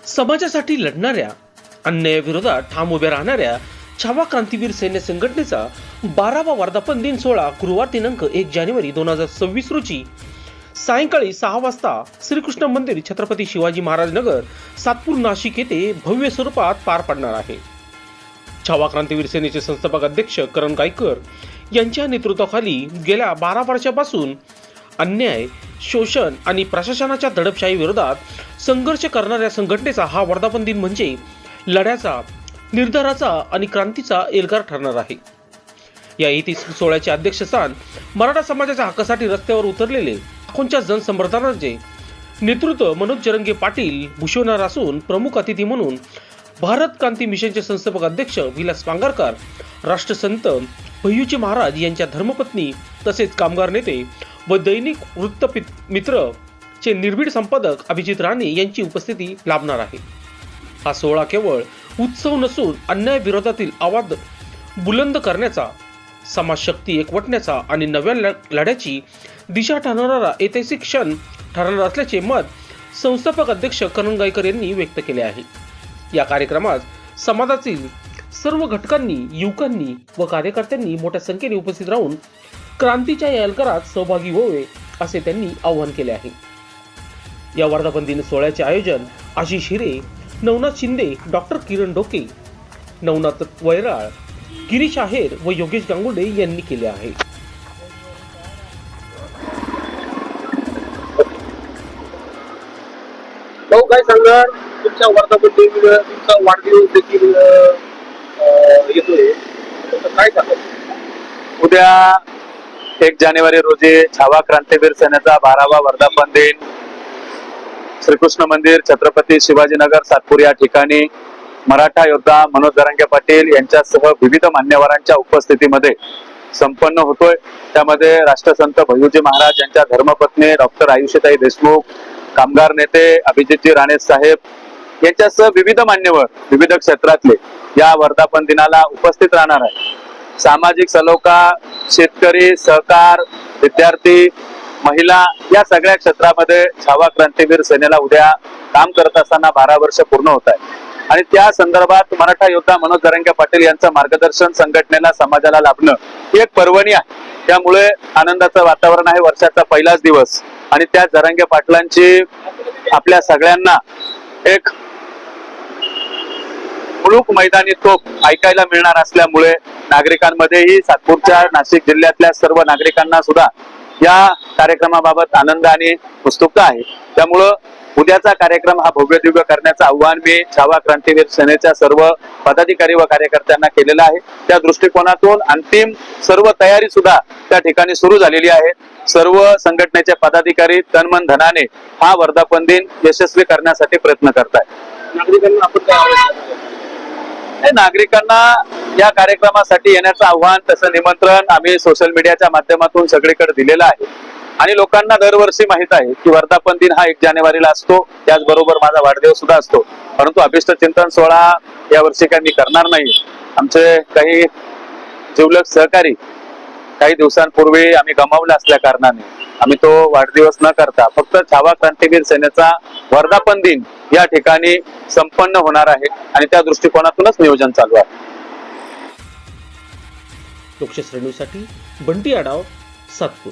समाजासाठी लढणाऱ्या, अन्यायाविरोधात ठाम उभ्या राहणाऱ्या छावा क्रांतीवीर सैन्य संघटनेचा 12वा वर्धापन दिन सोहळा गुरुवार दिनांक 1 जानेवारी 2026 रोजी सायंकाळी 6 वाजता श्रीकृष्ण मंदिर, छत्रपती शिवाजी महाराज नगर, सातपूर, नाशिक येथे भव्य स्वरूपात पार पडणार आहे. छावा क्रांतीवीर सेनेचे संस्थापक अध्यक्ष करण गायकर यांच्या नेतृत्वाखाली गेल्या 12 वर्षापासून अन्याय, शोषण आणि प्रशासनाच्या दडपशाही विरोधात संघर्ष करणाऱ्या संघटनेचा हा वर्धापन दिन म्हणजे लढ्याचा, निर्धाराचा आणि क्रांतीचा एल्गार ठरणार आहे. या ऐतिहासिक सोहळ्याचे अध्यक्षस्थान मराठा समाजाच्या हक्कासाठी रस्त्यावर उतरलेले लाखोंच्या जनसमर्थनाचे नेतृत्व मनोज जरंगे पाटील भूषवणार असून प्रमुख अतिथी म्हणून भारत क्रांती मिशनचे संस्थापक अध्यक्ष विलास पांगारकर, राष्ट्रसंत भय्यूजी महाराज यांच्या धर्मपत्नी तसेच कामगार नेते व दैनिक वृत्तमित्र चे निर्भीड संपादक अभिजित राणे यांची उपस्थिती लाभणार आहे. हा सोहळा केवळ उत्सव नसून अन्याय विरोधातील आवाज बुलंद करण्याचा, समाजशक्ती एकवटण्याचा आणि नव्या लढ्याची दिशा ठरवणारा ऐतिहासिक क्षण ठरणार असल्याचे मत संस्थापक अध्यक्ष करण गायकर यांनी व्यक्त केले आहे. या कार्यक्रमात समाजातील सर्व घटकांनी, युवकांनी व कार्यकर्त्यांनी मोठ्या संख्येने उपस्थित राहून क्रांतीच्या या एल्गारात सहभागी व्हावे असे त्यांनी आवाहन केले आहे. या वर्धापन दिन सोहळ्याचे आयोजन आशिष हिरे, नवनाथ शिंदे, डॉक्टर किरण डोके, नवनाथ वैराळ, गिरीश आहेर व योगेश गांगुर्डे यांनी केले आहे. भाऊ काय सांगा, तुमच्या वर्धापन दिन, तुमचा वाढदिवस देखील येतोय, काय सांगा? उद्या 1 जानेवारी रोजी छावा क्रांतीवीर सेनेचा 12वा वर्धापन दिन श्रीकृष्ण मंदिर, छत्रपती शिवाजीनगर, सातपूर या ठिकाणी मराठा योद्धा मनोज जरंगे पाटील यांच्यासह विविध मान्यवरांच्या उपस्थितीमध्ये संपन्न होतोय. त्यामध्ये राष्ट्रसंत भय्यूजी महाराज यांच्या धर्मपत्नी डॉक्टर आयुष्यताई देशमुख, कामगार नेते अभिजितजी राणे साहेब यांच्यासह विविध मान्यवर विविध क्षेत्रातले या वर्धापन दिनाला उपस्थित राहणार आहे. सामाजिक सलोखा, शेतकरी, सहकार, विद्यार्थी, महिला या सगळ्या क्षेत्रामध्ये छावा क्रांतीवीर सेनेला उद्या काम करत असताना 12 वर्ष पूर्ण होत आहे आणि त्या संदर्भात मराठा योद्धा मनोज जरंगे पाटील यांचं मार्गदर्शन संघटनेला, समाजाला लाभणं ही एक पर्वणी आहे. त्यामुळे आनंदाचं वातावरण आहे. वर्षाचा पहिलाच दिवस आणि त्या जरंगे पाटलांची आपल्या सगळ्यांना एक मुलूक मैदानी तोप ऐकायला मिळणार असल्यामुळे नागरिकांमध्येही, सातपूरच्या, नाशिक जिल्ह्यातल्या सर्व नागरिकांना सुद्धा या कार्यक्रमाबाबत आनंद आणि उत्सुकता आहे. त्यामुळं उद्याचा कार्यक्रम हा भव्य दिव्य करण्याचं आव्हान मी छावा क्रांतीवीर सेनेच्या सर्व पदाधिकारी व कार्यकर्त्यांना केलेलं आहे. त्या दृष्टिकोनातून अंतिम सर्व तयारी सुद्धा त्या ठिकाणी सुरू झालेली आहे. सर्व संघटनेचे पदाधिकारी तनमन धनाने हा वर्धापन दिन यशस्वी करण्यासाठी प्रयत्न करतायत. नागरिकांना आपण काय नागरिकांना या कार्यक्रमासाठी येण्याचं आव्हान, तसं निमंत्रण आम्ही सोशल मीडियाच्या माध्यमातून सगळीकडे दिलेलं आहे आणि लोकांना दरवर्षी माहित आहे की वर्धापन दिन हा 1 जानेवारीला असतो. त्याचबरोबर माझा वाढदिवस सुद्धा असतो. परंतु अभिष्ट चिंतन सोहळा यावर्षी काही मी करणार नाही. आमचे काही जिवलग सहकारी काही दिवसांपूर्वी आम्ही गमावले असल्या कारणाने आम्ही तो वाढदिवस न करता फक्त छावा क्रांतीवीर सेनेचा वर्धापन दिन या ठिकाणी संपन्न होणार आहे आणि त्या दृष्टिकोनातूनच नियोजन चालू आहे. लोकशाही न्यूजसाठी बंटी आढाव, सातपूर.